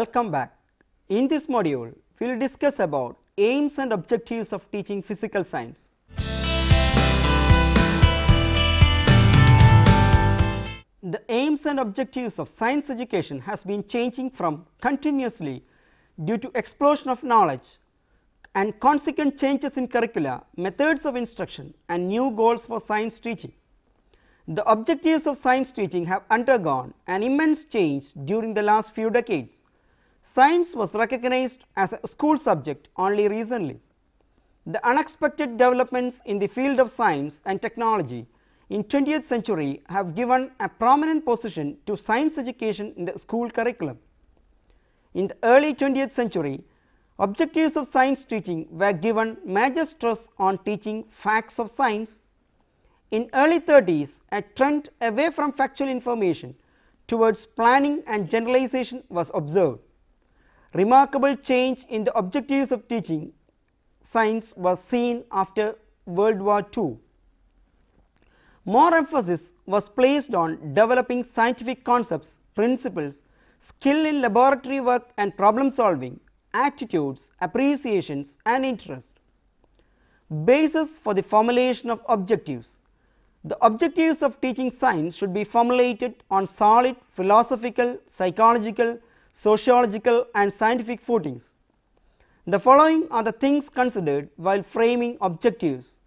Welcome back. In this module, we will discuss about aims and objectives of teaching physical science. The aims and objectives of science education has been changing from continuously due to explosion of knowledge and consequent changes in curricula, methods of instruction and new goals for science teaching. The objectives of science teaching have undergone an immense change during the last few decades. Science was recognized as a school subject only recently. The unexpected developments in the field of science and technology in 20th century have given a prominent position to science education in the school curriculum. In the early 20th century, objectives of science teaching were given major stress on teaching facts of science. In early 30s, a trend away from factual information towards planning and generalization was observed. Remarkable change in the objectives of teaching science was seen after World War II. More emphasis was placed on developing scientific concepts, principles, skill in laboratory work and problem solving, attitudes, appreciations and interest. Basis for the formulation of objectives. The objectives of teaching science should be formulated on solid philosophical, psychological, sociological and scientific footings. The following are the things considered while framing objectives.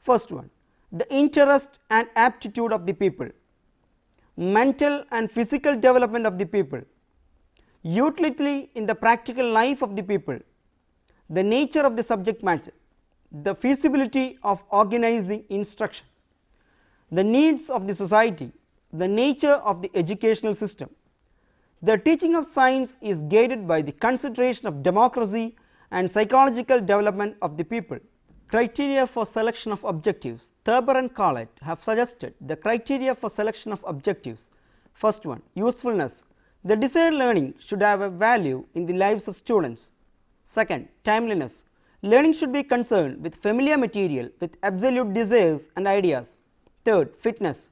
First one, the interest and aptitude of the people, mental and physical development of the people, utility in the practical life of the people, the nature of the subject matter, the feasibility of organizing instruction, the needs of the society, the nature of the educational system. The teaching of science is guided by the consideration of democracy and psychological development of the people. Criteria for selection of objectives. Thurber and Collett have suggested the criteria for selection of objectives. First one, usefulness. The desired learning should have a value in the lives of students. Second, timeliness. Learning should be concerned with familiar material with absolute desires and ideas. Third, fitness.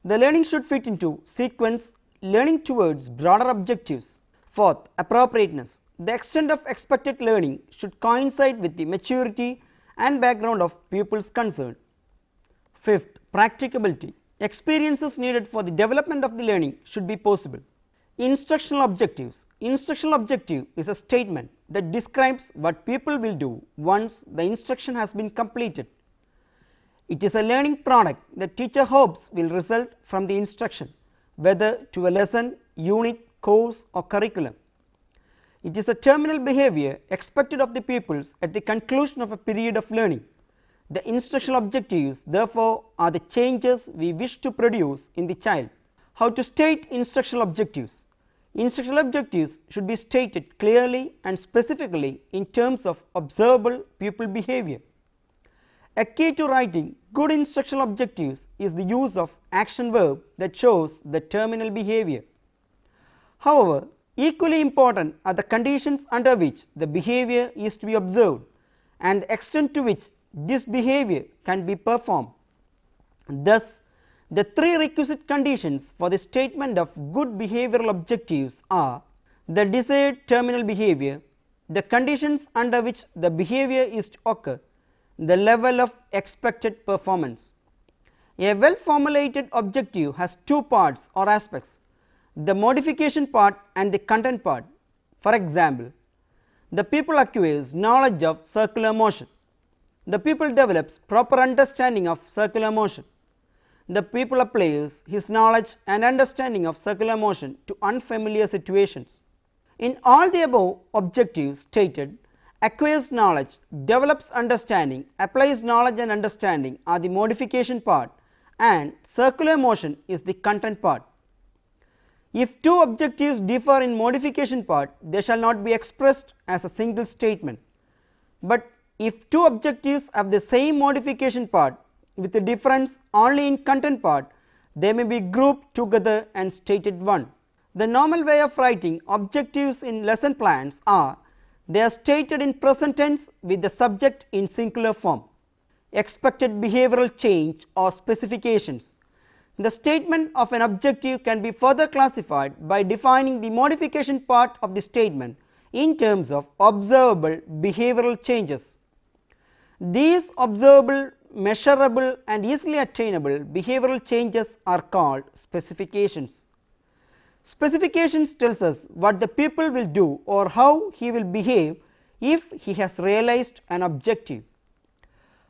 The learning should fit into sequence, learning towards broader objectives. Fourth, appropriateness. The extent of expected learning should coincide with the maturity and background of pupils concerned. Fifth, practicability. Experiences needed for the development of the learning should be possible. Instructional objectives. Instructional objective is a statement that describes what people will do once the instruction has been completed. It is a learning product that teacher hopes will result from the instruction, whether to a lesson, unit, course or curriculum. It is a terminal behavior expected of the pupils at the conclusion of a period of learning. The instructional objectives therefore are the changes we wish to produce in the child. How to state instructional objectives? Instructional objectives should be stated clearly and specifically in terms of observable pupil behavior. A key to writing good instructional objectives is the use of action verb that shows the terminal behavior. However, equally important are the conditions under which the behavior is to be observed and the extent to which this behavior can be performed. Thus, the three requisite conditions for the statement of good behavioral objectives are the desired terminal behavior, the conditions under which the behavior is to occur, the level of expected performance. A well formulated objective has two parts or aspects, the modification part and the content part. For example, the pupil acquires knowledge of circular motion. The pupil develops proper understanding of circular motion. The pupil applies his knowledge and understanding of circular motion to unfamiliar situations. In all the above objectives stated, acquires knowledge, develops understanding, applies knowledge and understanding are the modification part and circular motion is the content part. If two objectives differ in modification part, they shall not be expressed as a single statement. But if two objectives have the same modification part with a difference only in content part, they may be grouped together and stated one. The normal way of writing objectives in lesson plans are they are stated in present tense with the subject in singular form. Expected behavioral change or specifications. The statement of an objective can be further classified by defining the modification part of the statement in terms of observable behavioral changes. These observable, measurable and easily attainable behavioral changes are called specifications. Specifications tells us what the pupil will do or how he will behave if he has realized an objective.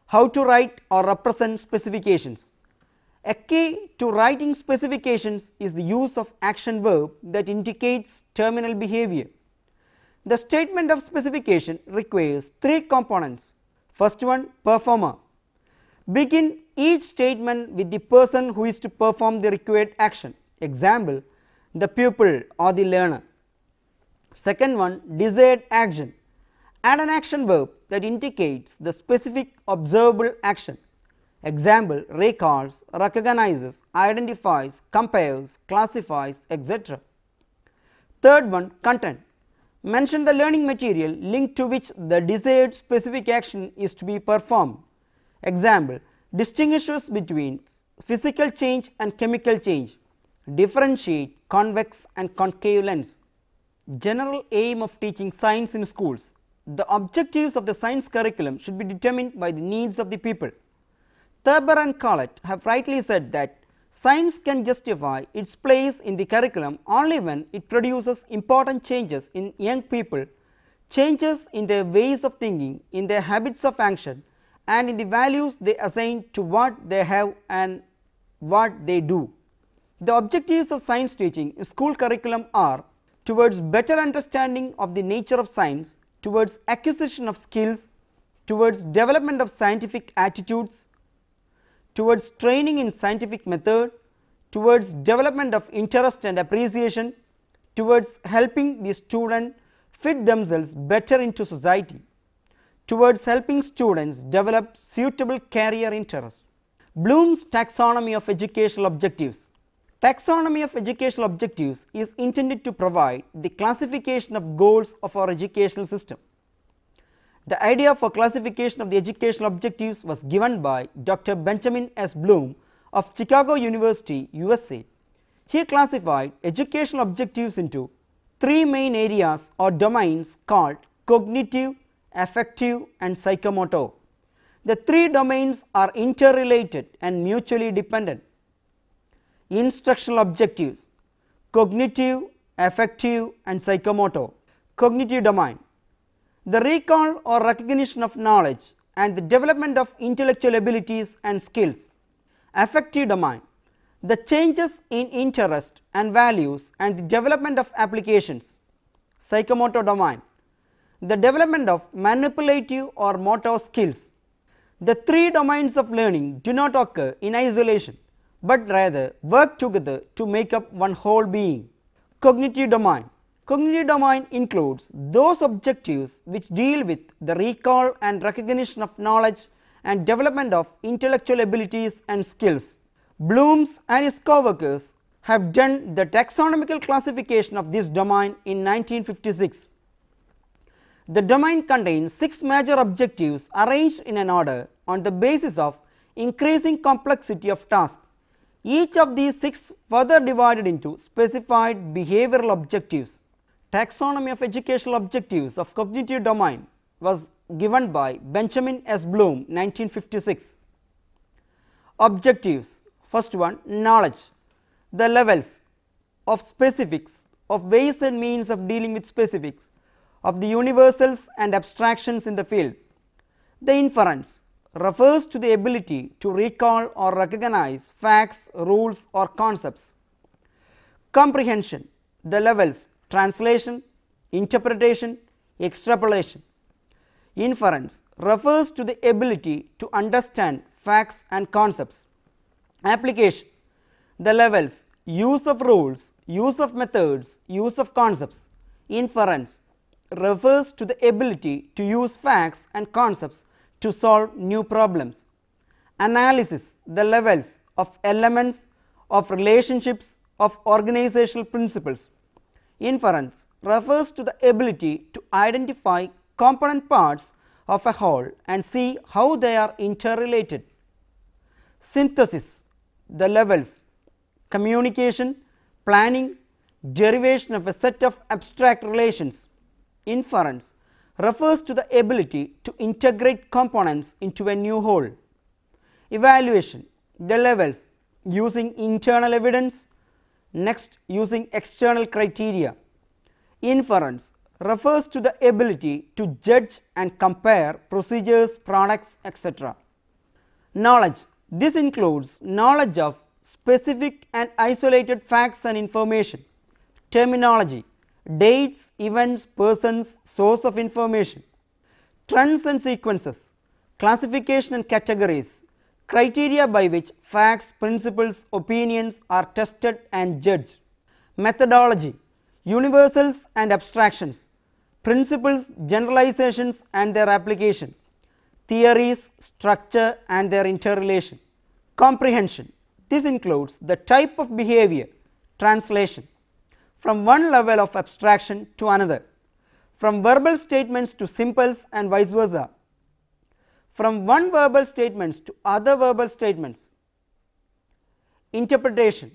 How to write or represent specifications. A key to writing specifications is the use of action verb that indicates terminal behavior. The statement of specification requires three components. First one, performer. Begin each statement with the person who is to perform the required action. Example, the pupil or the learner. Second one, desired action. Add an action verb that indicates the specific observable action. Example, recalls, recognizes, identifies, compares, classifies, etc. Third one, content. Mention the learning material linked to which the desired specific action is to be performed. Example, distinguishes between physical change and chemical change. Differentiate convex and concave lens. General aim of teaching science in schools. The objectives of the science curriculum should be determined by the needs of the people. Thurber and Collett have rightly said that science can justify its place in the curriculum only when it produces important changes in young people, changes in their ways of thinking, in their habits of action, and in the values they assign to what they have and what they do. The objectives of science teaching in school curriculum are towards better understanding of the nature of science, towards acquisition of skills, towards development of scientific attitudes, towards training in scientific method, towards development of interest and appreciation, towards helping the student fit themselves better into society, towards helping students develop suitable career interests. Bloom's taxonomy of educational objectives. Taxonomy of educational objectives is intended to provide the classification of goals of our educational system. The idea for classification of the educational objectives was given by Dr. Benjamin S. Bloom of Chicago University, USA. He classified educational objectives into three main areas or domains called cognitive, affective and psychomotor. The three domains are interrelated and mutually dependent. Instructional objectives: cognitive, affective and psychomotor. Cognitive domain: the recall or recognition of knowledge and the development of intellectual abilities and skills. Affective domain: the changes in interest and values and the development of applications. Psychomotor domain: the development of manipulative or motor skills. The three domains of learning do not occur in isolation, but rather work together to make up one whole being. Cognitive domain: cognitive domain includes those objectives which deal with the recall and recognition of knowledge and development of intellectual abilities and skills. Bloom's and his co-workers have done the taxonomical classification of this domain in 1956. The domain contains 6 major objectives arranged in an order on the basis of increasing complexity of tasks. Each of these 6 further divided into specified behavioral objectives. Taxonomy of educational objectives of cognitive domain was given by Benjamin S. Bloom, 1956. Objectives: first one, knowledge, the levels of specifics, of ways and means of dealing with specifics, of the universals and abstractions in the field. The inference refers to the ability to recall or recognize facts, rules or concepts. Comprehension, the levels translation, interpretation, extrapolation. Inference refers to the ability to understand facts and concepts. Application, the levels use of rules, use of methods, use of concepts. Inference refers to the ability to use facts and concepts to solve new problems. Analysis, the levels of elements, of relationships, of organizational principles. Inference refers to the ability to identify component parts of a whole and see how they are interrelated. Synthesis, the levels communication, planning, derivation of a set of abstract relations. Inference refers to the ability to integrate components into a new whole. Evaluation, the levels, using internal evidence, next using external criteria. Inference refers to the ability to judge and compare procedures, products, etc. Knowledge, this includes knowledge of specific and isolated facts and information. Terminology, dates, events, persons, source of information. Trends and sequences, classification and categories, criteria by which facts, principles, opinions are tested and judged. Methodology, universals and abstractions, principles, generalizations and their application, theories, structure and their interrelation. Comprehension, this includes the type of behavior, translation, from one level of abstraction to another, from verbal statements to symbols and vice versa, from one verbal statements to other verbal statements. Interpretation,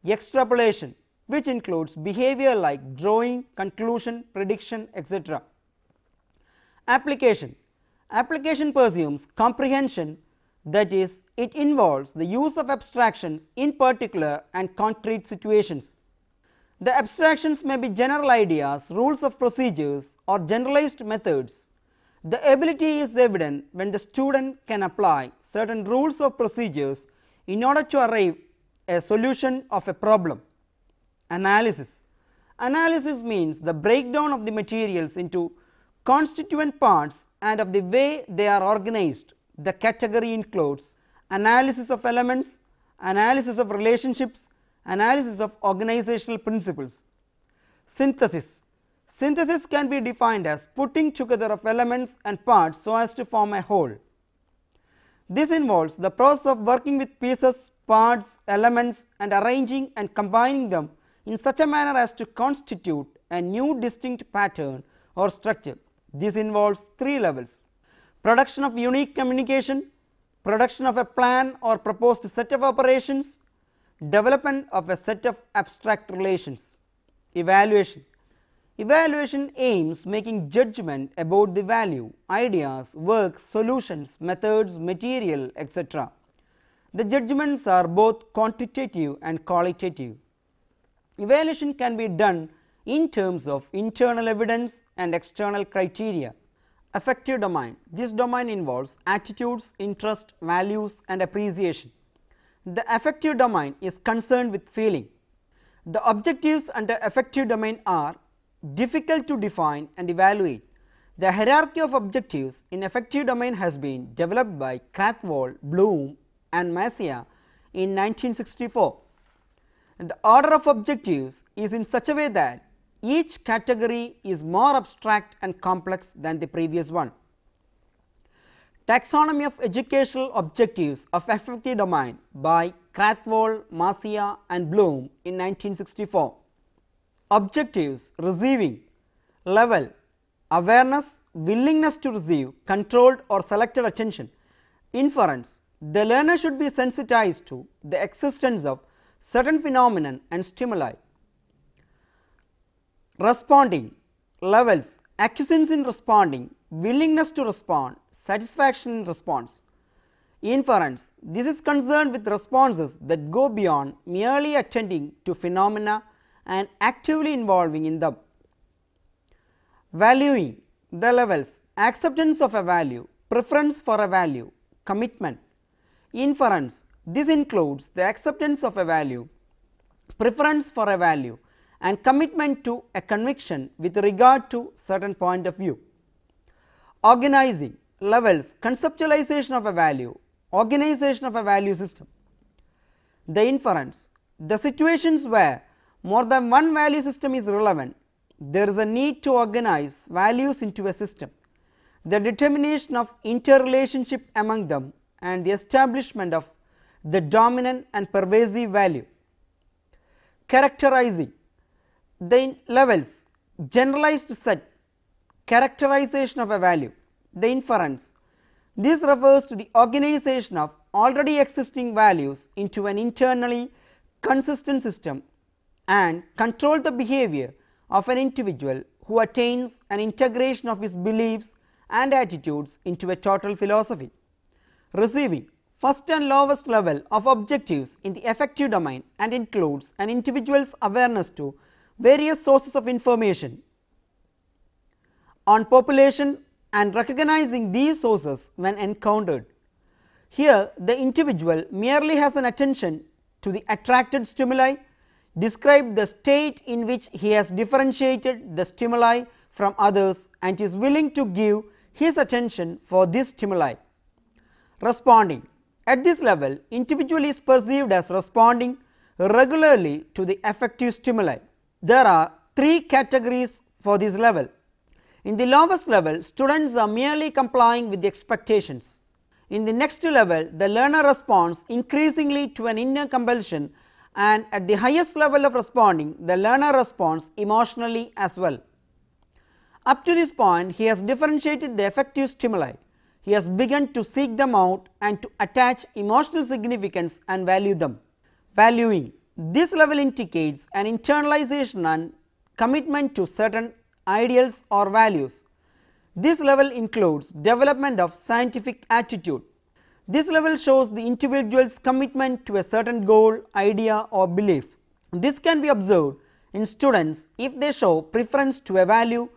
extrapolation, which includes behavior like drawing, conclusion, prediction, etc. Application, application presumes comprehension, that is, it involves the use of abstractions in particular and concrete situations. The abstractions may be general ideas, rules of procedures or generalized methods. The ability is evident when the student can apply certain rules of procedures in order to arrive at a solution of a problem. Analysis, analysis means the breakdown of the materials into constituent parts and of the way they are organized. The category includes analysis of elements, analysis of relationships, analysis of organizational principles. Synthesis, synthesis can be defined as putting together of elements and parts so as to form a whole. This involves the process of working with pieces, parts, elements and arranging and combining them in such a manner as to constitute a new distinct pattern or structure. This involves three levels: production of unique communication, production of a plan or proposed set of operations, development of a set of abstract relations. Evaluation, evaluation aims making judgment about the value, ideas, work, solutions, methods, material, etc. The judgments are both quantitative and qualitative. Evaluation can be done in terms of internal evidence and external criteria. Affective domain, this domain involves attitudes, interest, values and appreciation. The affective domain is concerned with feeling. The objectives under affective domain are difficult to define and evaluate. The hierarchy of objectives in affective domain has been developed by Krathwohl, Bloom and Masia in 1964. The order of objectives is in such a way that each category is more abstract and complex than the previous one. Taxonomy of educational objectives of affective domain by Krathwohl, Masia and Bloom in 1964. Objectives: receiving, level, awareness, willingness to receive, controlled or selected attention. Inference: the learner should be sensitized to the existence of certain phenomenon and stimuli. Responding, levels, acquiescence in responding, willingness to respond, satisfaction in response. Inference: this is concerned with responses that go beyond merely attending to phenomena and actively involving in them. Valuing, the levels, acceptance of a value, preference for a value, commitment. Inference: this includes the acceptance of a value, preference for a value and commitment to a conviction with regard to certain point of view. Organizing, levels, conceptualization of a value, organization of a value system. The inference: the situations where more than one value system is relevant, there is a need to organize values into a system. The determination of interrelationship among them and the establishment of the dominant and pervasive value. Characterizing, the levels, generalized set, characterization of a value. The inference: this refers to the organization of already existing values into an internally consistent system and control the behavior of an individual who attains an integration of his beliefs and attitudes into a total philosophy. Receiving first and lowest level of objectives in the affective domain and includes an individual's awareness to various sources of information on population and recognizing these sources when encountered. Here the individual merely has an attention to the attracted stimuli, describe the state in which he has differentiated the stimuli from others and is willing to give his attention for this stimuli. Responding. At this level, individual is perceived as responding regularly to the affective stimuli. There are three categories for this level. In the lowest level, students are merely complying with the expectations. In the next level, the learner responds increasingly to an inner compulsion, and at the highest level of responding, the learner responds emotionally as well. Up to this point, he has differentiated the affective stimuli. He has begun to seek them out and to attach emotional significance and value them. Valuing. This level indicates an internalization and commitment to certain ideals or values. This level includes development of scientific attitude. This level shows the individual's commitment to a certain goal, idea or belief. This can be observed in students if they show preference to a value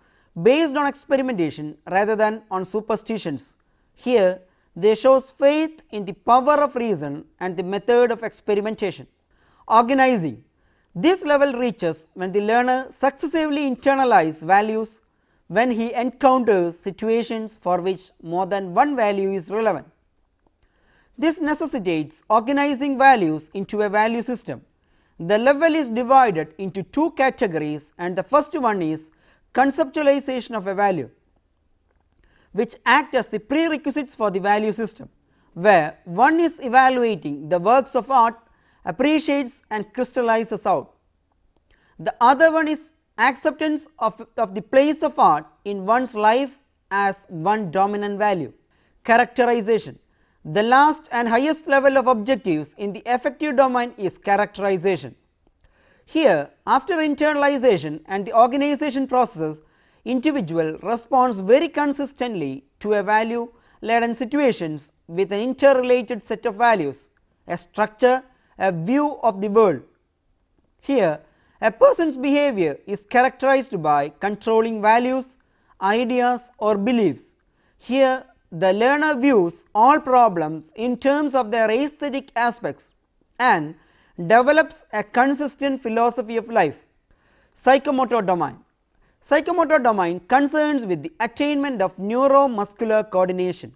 based on experimentation rather than on superstitions. Here they show faith in the power of reason and the method of experimentation. Organizing. This level reaches when the learner successively internalizes values when he encounters situations for which more than one value is relevant. This necessitates organizing values into a value system. The level is divided into two categories, and the first one is conceptualization of a value, which act as the prerequisites for the value system, where one is evaluating the works of art, appreciates and crystallizes out. The other one is acceptance of the place of art in one's life as one dominant value. Characterization. The last and highest level of objectives in the affective domain is characterization. Here, after internalization and the organization processes, individual responds very consistently to a value laden situations with an interrelated set of values, a structure, a view of the world. Here, a person's behavior is characterized by controlling values, ideas or beliefs. Here, the learner views all problems in terms of their aesthetic aspects and develops a consistent philosophy of life. Psychomotor domain. Psychomotor domain concerns with the attainment of neuromuscular coordination.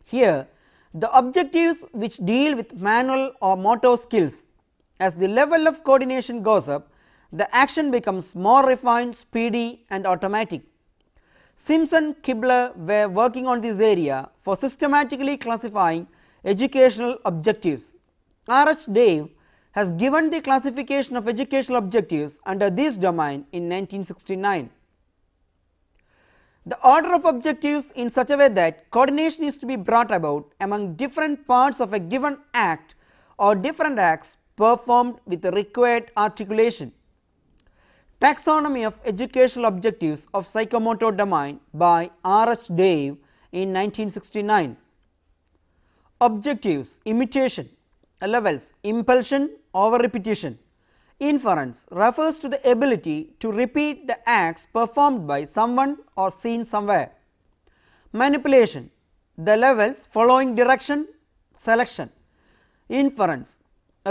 Here, the objectives which deal with manual or motor skills. As the level of coordination goes up, the action becomes more refined, speedy and automatic. Simpson Kibler were working on this area for systematically classifying educational objectives. R.H. Dave has given the classification of educational objectives under this domain in 1969. The order of objectives in such a way that coordination is to be brought about among different parts of a given act or different acts performed with the required articulation. Taxonomy of educational objectives of psychomotor domain by R.H. Dave in 1969. Objectives: imitation. Levels: impulsion over repetition. Inference refers to the ability to repeat the acts performed by someone or seen somewhere. Manipulation: the levels following direction, selection. Inference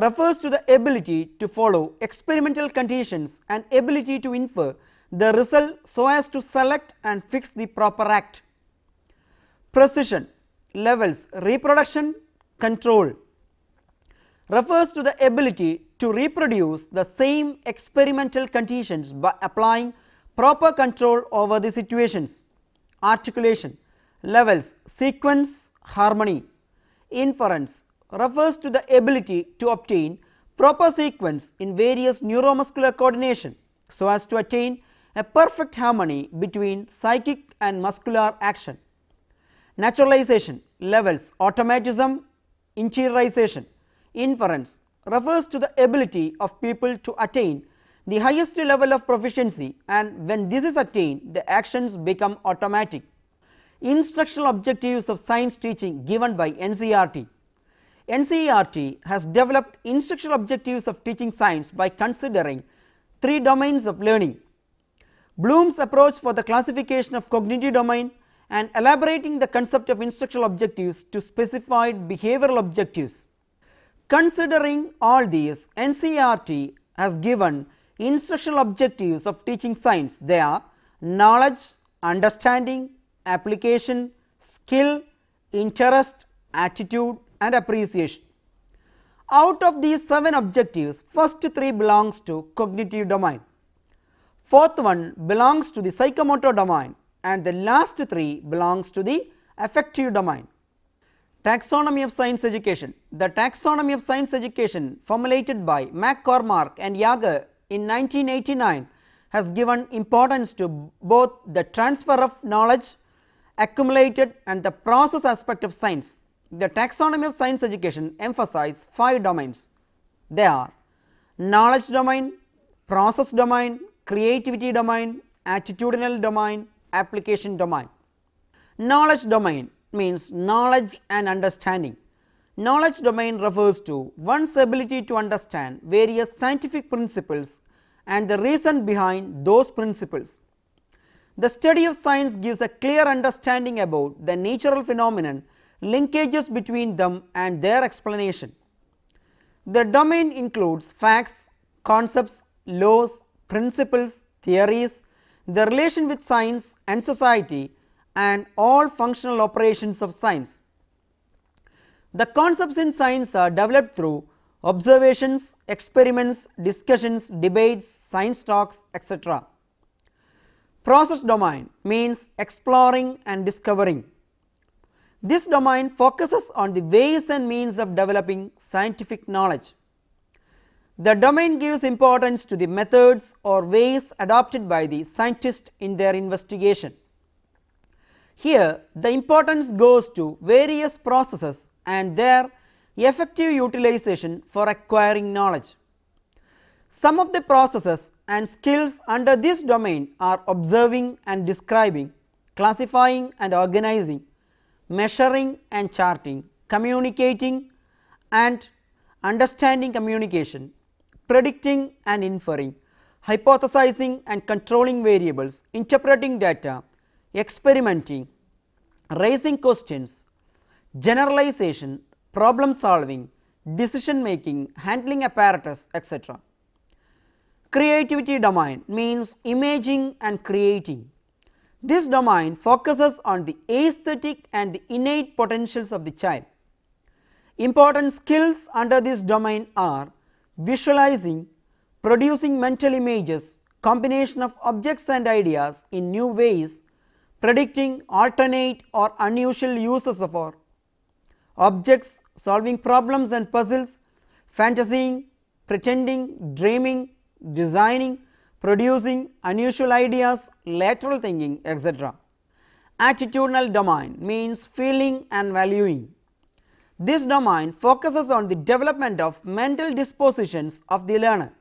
refers to the ability to follow experimental conditions and ability to infer the result so as to select and fix the proper act. Precision levels: reproduction, control. Refers to the ability to reproduce the same experimental conditions by applying proper control over the situations. Articulation levels: sequence, harmony. Inference refers to the ability to obtain proper sequence in various neuromuscular coordination so as to attain a perfect harmony between psychic and muscular action. Naturalization levels: automatism, interiorization. Inference refers to the ability of people to attain the highest level of proficiency, and when this is attained, the actions become automatic. Instructional objectives of science teaching given by NCERT. NCERT has developed instructional objectives of teaching science by considering 3 domains of learning: Bloom's approach for the classification of cognitive domain and elaborating the concept of instructional objectives to specified behavioral objectives. Considering all these, NCERT has given instructional objectives of teaching science. They are knowledge, understanding, application, skill, interest, attitude and appreciation. Out of these 7 objectives, first 3 belongs to cognitive domain, fourth one belongs to the psychomotor domain, and the last 3 belongs to the affective domain. Taxonomy of science education. The taxonomy of science education, formulated by McCormack and Yager in 1989, has given importance to both the transfer of knowledge accumulated and the process aspect of science. The taxonomy of science education emphasizes 5 domains. They are knowledge domain, process domain, creativity domain, attitudinal domain, application domain. Knowledge domain means knowledge and understanding. Knowledge domain refers to one's ability to understand various scientific principles and the reason behind those principles. The study of science gives a clear understanding about the natural phenomenon, linkages between them and their explanation. The domain includes facts, concepts, laws, principles, theories, the relation with science and society, and all functional operations of science. The concepts in science are developed through observations, experiments, discussions, debates, science talks, etc. Process domain means exploring and discovering. This domain focuses on the ways and means of developing scientific knowledge. The domain gives importance to the methods or ways adopted by the scientist in their investigation. Here, the importance goes to various processes and their effective utilization for acquiring knowledge. Some of the processes and skills under this domain are observing and describing, classifying and organizing, measuring and charting, communicating and understanding communication, predicting and inferring, hypothesizing and controlling variables, interpreting data, experimenting, raising questions, generalization, problem solving, decision making, handling apparatus, etc. Creativity domain means imaging and creating. This domain focuses on the aesthetic and the innate potentials of the child. Important skills under this domain are visualizing, producing mental images, combination of objects and ideas in new ways, predicting alternate or unusual uses of our objects, solving problems and puzzles, fantasying, pretending, dreaming, designing, producing unusual ideas, lateral thinking, etc. Attitudinal domain means feeling and valuing. This domain focuses on the development of mental dispositions of the learner,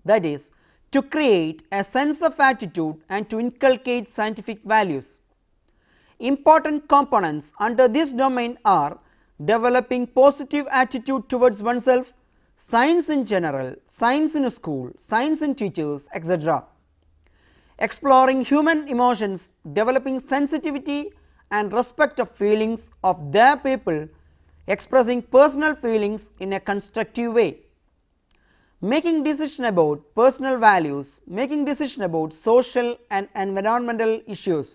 that is, to create a sense of attitude and to inculcate scientific values. Important components under this domain are developing positive attitude towards oneself, science in general, science in a school, science in teachers, etc. Exploring human emotions, developing sensitivity and respect of feelings of their people, expressing personal feelings in a constructive way. Making decision about personal values, making decision about social and environmental issues.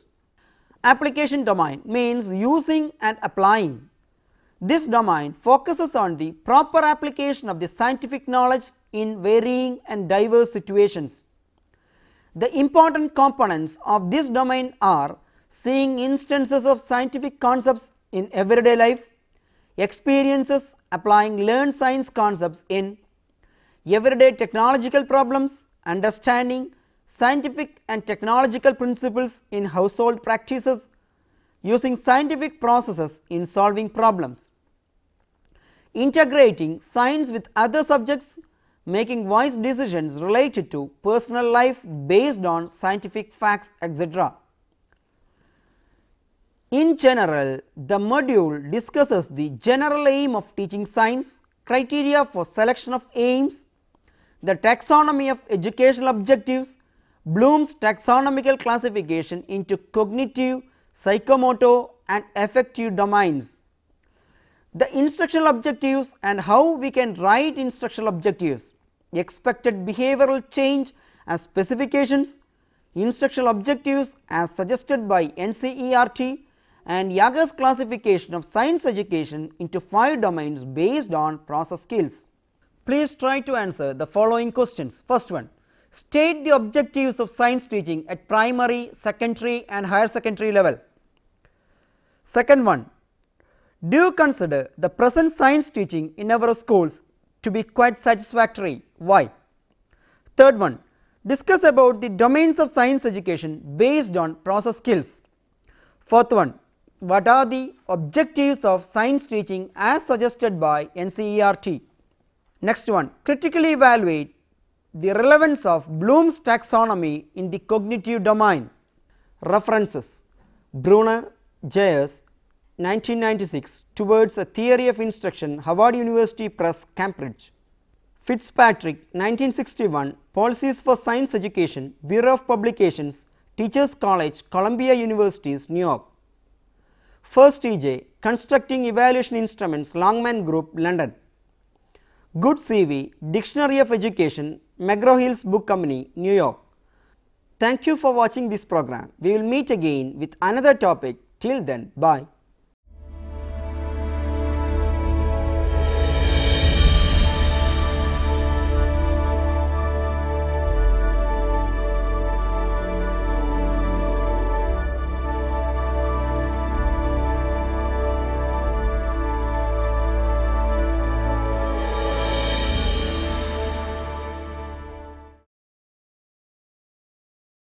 Application domain means using and applying. This domain focuses on the proper application of the scientific knowledge in varying and diverse situations. The important components of this domain are seeing instances of scientific concepts in everyday life, experiences applying learned science concepts in everyday technological problems, understanding scientific and technological principles in household practices, using scientific processes in solving problems. integrating science with other subjects, making wise decisions related to personal life based on scientific facts, etc. In general, the module discusses the general aim of teaching science, criteria for selection of aims, the taxonomy of educational objectives, Bloom's taxonomical classification into cognitive, psychomotor and affective domains, the instructional objectives and how we can write instructional objectives, expected behavioral change as specifications, instructional objectives as suggested by NCERT, and Jager's classification of science education into 5 domains based on process skills. Please try to answer the following questions. First one, state the objectives of science teaching at primary, secondary and higher secondary level. Second one, do you consider the present science teaching in our schools to be quite satisfactory? Why? Third one, discuss about the domains of science education based on process skills. Fourth one, what are the objectives of science teaching as suggested by NCERT? Next one, critically evaluate the relevance of Bloom's taxonomy in the cognitive domain. References: Brunner, Jayers, 1996, Towards a Theory of Instruction, Harvard University Press, Cambridge. Fitzpatrick, 1961, Policies for Science Education, Bureau of Publications, Teachers College, Columbia Universities, New York. First EJ, Constructing Evaluation Instruments, Longman Group, London. Good CV, Dictionary of Education, McGraw-Hill's Book Company, New York. Thank you for watching this program. We will meet again with another topic. Till then, bye.